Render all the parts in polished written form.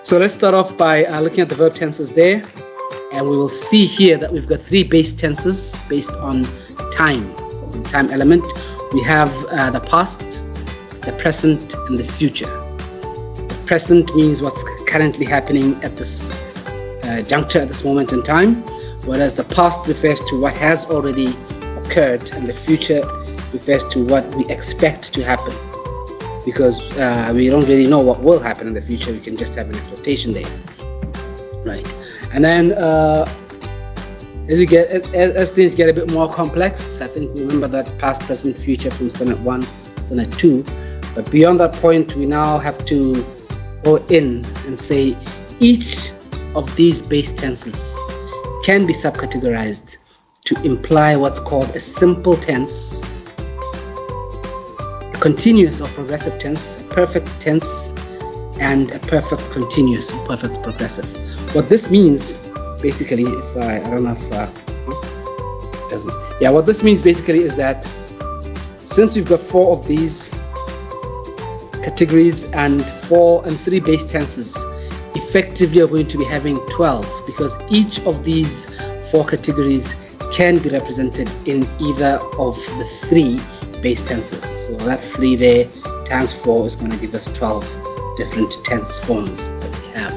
So let's start off by looking at the verb tenses there. And we will see here that we've got three base tenses based on time element. We have the past, the present, and the future. The present means what's currently happening at this juncture, at this moment in time, whereas the past refers to what has already occurred, and the future refers to what we expect to happen. Because we don't really know what will happen in the future, we can just have an expectation there, right? And then as things get a bit more complex, I think we remember that past, present, future from standard 1, standard 2. But beyond that point, we now have to go in and say each of these base tenses can be subcategorized to imply what's called a simple tense, a continuous or progressive tense, a perfect tense, and a perfect continuous or perfect progressive. What this means basically, if I don't know if it doesn't. Yeah, what this means basically is that since we've got 4 of these categories and 3 base tenses, effectively we're going to be having 12, because each of these 4 categories can be represented in either of the 3 base tenses. So that 3 there times 4 is going to give us 12 different tense forms that we have.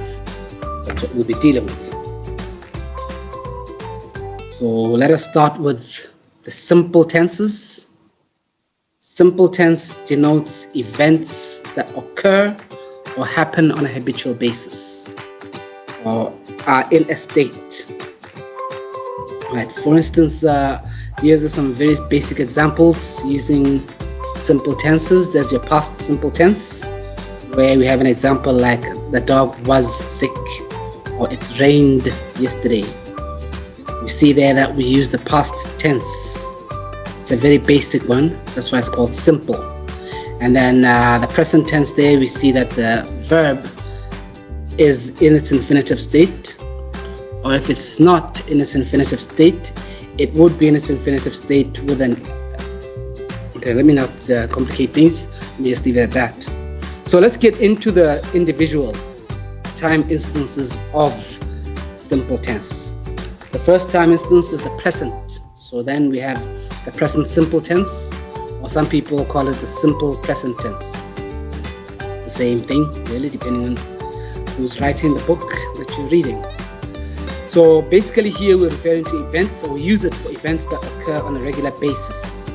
That's what we'll be dealing with. So let us start with the simple tenses. Simple tense denotes events that occur or happen on a habitual basis or are in a state. Right. For instance, here's some very basic examples using simple tenses. There's your past simple tense, where we have an example like the dog was sick or it rained yesterday. You see there that we use the past tense. It's a very basic one, that's why it's called simple. And then the present tense there, we see that the verb is in its infinitive state, or if it's not in its infinitive state, it would be in its infinitive state with an... Okay, let me not complicate things, let me just leave it at that. So let's get into the individual time instances of simple tense. The first time instance is the present. So then we have the present simple tense, or some people call it the simple present tense. It's the same thing, really, depending on who's writing the book that you're reading. So basically here we're referring to events, or we use it for events that occur on a regular basis.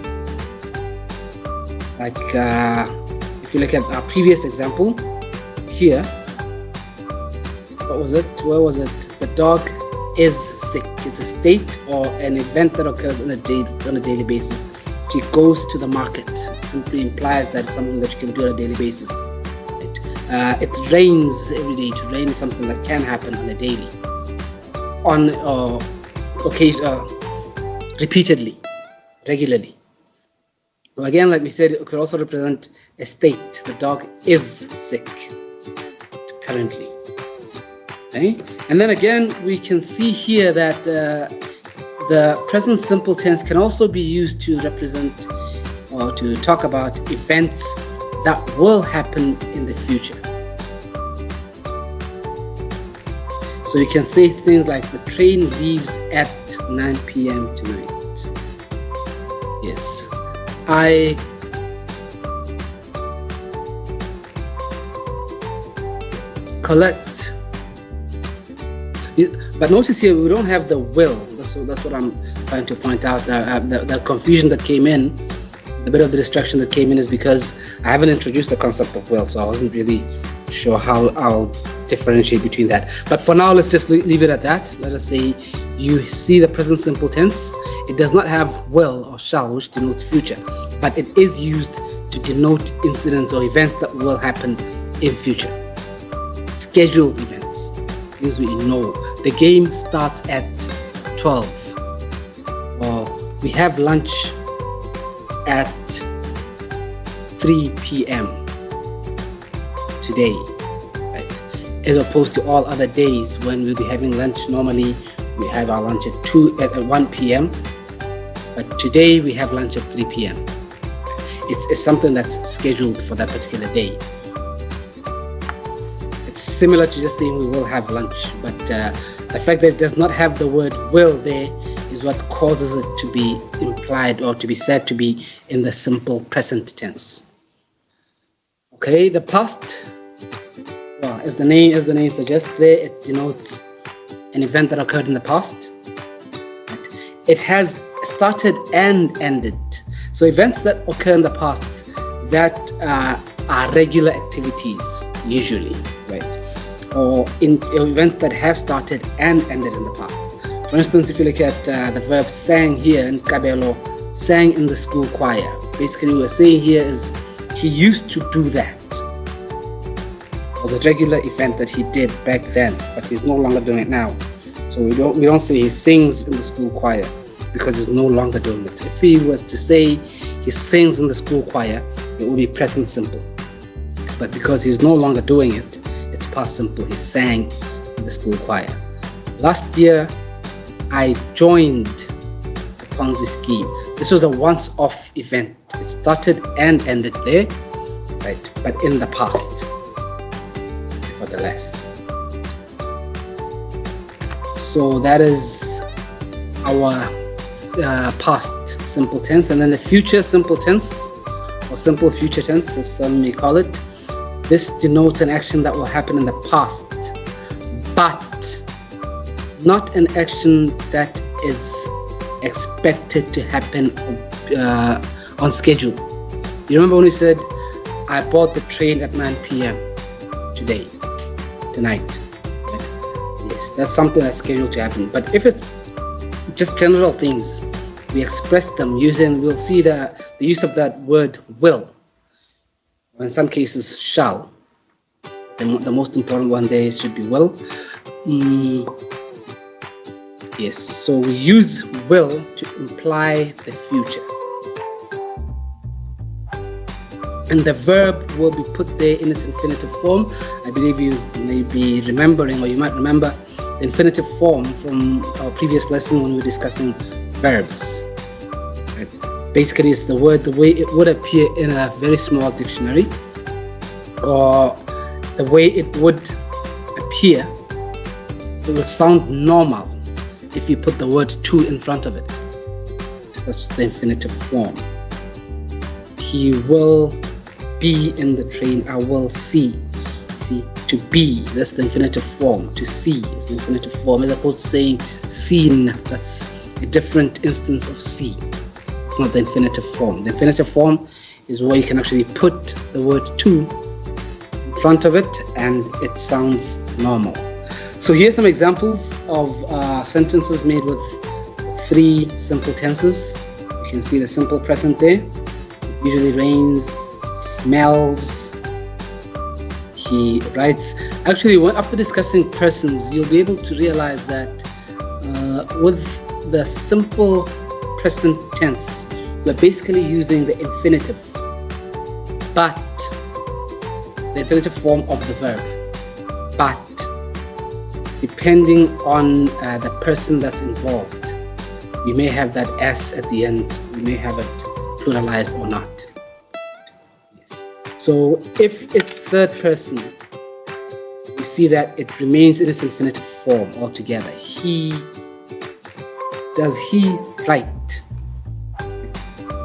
Like if you look at our previous example here, what was it? Where was it? The dog is sick. It's a state or an event that occurs on a daily basis. She goes to the market. It simply implies that it's something that you can do on a daily basis. It rains every day. To rain is something that can happen on a daily, on occasion, repeatedly, regularly. Well, again, like we said, it could also represent a state. The dog is sick currently. Okay? And then again, we can see here that the present simple tense can also be used to represent or to talk about events that will happen in the future. So you can say things like the train leaves at 9 p.m. tonight. Yes. I collect. But notice here we don't have the will. That's what I'm trying to point out. The confusion that came in, a bit of the distraction that came in, is because I haven't introduced the concept of will, so I wasn't really sure how I'll differentiate between that. But for now, let's just leave it at that. Let us say you see the present simple tense. It does not have will or shall, which denotes future, but it is used to denote incidents or events that will happen in future. Scheduled events, things we know. The game starts at 12, or we have lunch at 3 p.m. today, right? As opposed to all other days when we'll be having lunch. Normally we have our lunch at 1 p.m. but today we have lunch at 3 p.m. It's something that's scheduled for that particular day. It's similar to just saying we will have lunch, but the fact that it does not have the word will there is what causes it to be implied or to be said to be in the simple present tense. Okay, the past, well, as the name suggests there, it denotes an event that occurred in the past. It has started and ended. So events that occur in the past that are regular activities usually, right? Or in events that have started and ended in the past. For instance, if you look at the verb sang here in Kabelo, sang in the school choir. Basically what we're saying here is he used to do that. It was a regular event that he did back then, but he's no longer doing it now. So we don't say he sings in the school choir because he's no longer doing it. If he was to say he sings in the school choir, it would be present simple. But because he's no longer doing it, it's past simple. He sang in the school choir. Last year, I joined the Ponzi scheme. This was a once-off event. It started and ended there, right? But in the past, nevertheless. So that is our past simple tense. And then the future simple tense, or simple future tense, as some may call it. This denotes an action that will happen in the past, but not an action that is expected to happen on schedule. You remember when we said, I bought the train at 9 p.m. tonight. Yes, that's something that's scheduled to happen. But if it's just general things, we express them using, we'll see the use of that word will. In some cases, shall. The most important one there should be will. Yes, so we use will to imply the future. And the verb will be put there in its infinitive form. I believe you may be remembering, or you might remember, the infinitive form from our previous lesson when we were discussing verbs. Right? Basically, it's the word the way it would appear in a very small dictionary, or the way it would appear. It would sound normal if you put the word to in front of it. That's the infinitive form. He will be in the train. I will see. See, to be, that's the infinitive form. To see is the infinitive form, as opposed to saying seen. That's a different instance of see. It's not the infinitive form. The infinitive form is where you can actually put the word to in front of it and it sounds normal. So here's some examples of sentences made with 3 simple tenses. You can see the simple present there. It usually rains, smells. He writes. Actually, after discussing persons, you'll be able to realize that with the simple present tense, we're basically using the infinitive, but the infinitive form of the verb. But depending on the person that's involved, we may have that s at the end. We may have it pluralized or not. So if it's third person, we see that it remains in its infinitive form altogether. Does he write?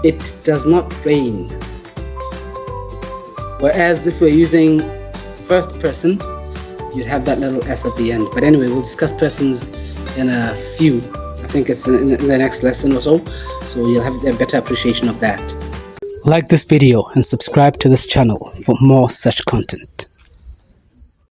It does not rain. Whereas if we're using first person, you'd have that little s at the end. But anyway, we'll discuss persons in a few. I think it's in the next lesson or so. So you'll have a better appreciation of that. Like this video and subscribe to this channel for more such content.